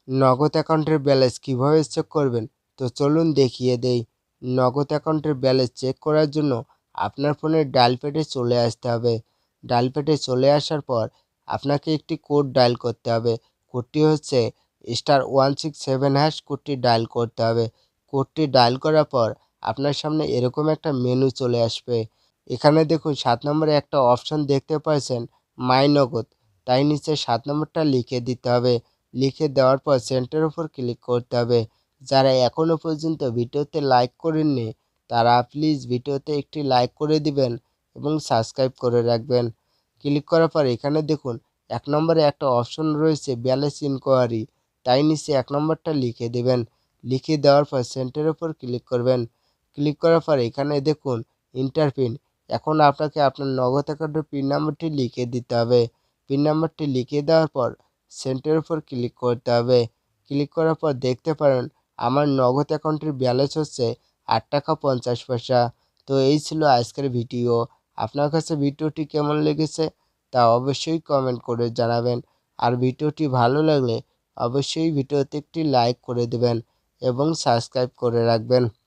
নগদ অ্যাকাউন্টের ব্যালেন্স কীভাবে চেক করবেন, তো চলুন দেখিয়ে দেই। নগদ অ্যাকাউন্টের ব্যালেন্স চেক করার জন্য আপনার ফোনের ডায়াল প্যাডে চলে আসতে হবে। ডায়াল প্যাডে চলে আসার পর আপনাকে একটি কোড ডায়াল করতে হবে। কোডটি হচ্ছে *167# কোডটি ডায়াল করতে হবে। কোডটি ডায়াল করার পর আপনার সামনে এরকম একটা মেনু চলে আসবে। এখানে দেখুন 7 নম্বরে একটা অপশন দেখতে পাচ্ছেন, মাই নগদ। তাই নিচে 7 নম্বরটা লিখে দিতে হবে। লিখে দেওয়ার পর সেন্টার উপর ক্লিক করতে হবে। যারা এখনও পর্যন্ত ভিডিওতে লাইক করেননি তারা প্লিজ ভিডিওতে একটি লাইক করে দিবেন এবং সাবস্ক্রাইব করে রাখবেন। ক্লিক করার পর এখানে দেখুন 1 নম্বরে একটা অপশন রয়েছে ব্যালেন্স ইনকোয়ারি। তাই নিচে 1 নম্বরটা লিখে দেবেন। লিখে দেওয়ার পর সেন্টারের উপর ক্লিক করবেন। ক্লিক করার পর এখানে দেখুন ইন্টার পিন। এখন আপনাকে আপনার নগদ অ্যাকাউন্টের পিন নাম্বারটি লিখে দিতে হবে। পিন নাম্বারটি লিখে দেওয়ার পর সেন্টারের উপর ক্লিক করতে হবে। ক্লিক করার পর দেখতে পারেন আমার নগদ অ্যাকাউন্টের ব্যালেন্স হচ্ছে ৳8.50। তো এই ছিল আজকের ভিডিও। আপনার কাছে ভিডিওটি কেমন লেগেছে তা অবশ্যই কমেন্ট করে জানাবেন। আর ভিডিওটি ভালো লাগলে অবশ্যই ভিডিওতে একটি লাইক করে দেবেন এবং সাবস্ক্রাইব করে রাখবেন।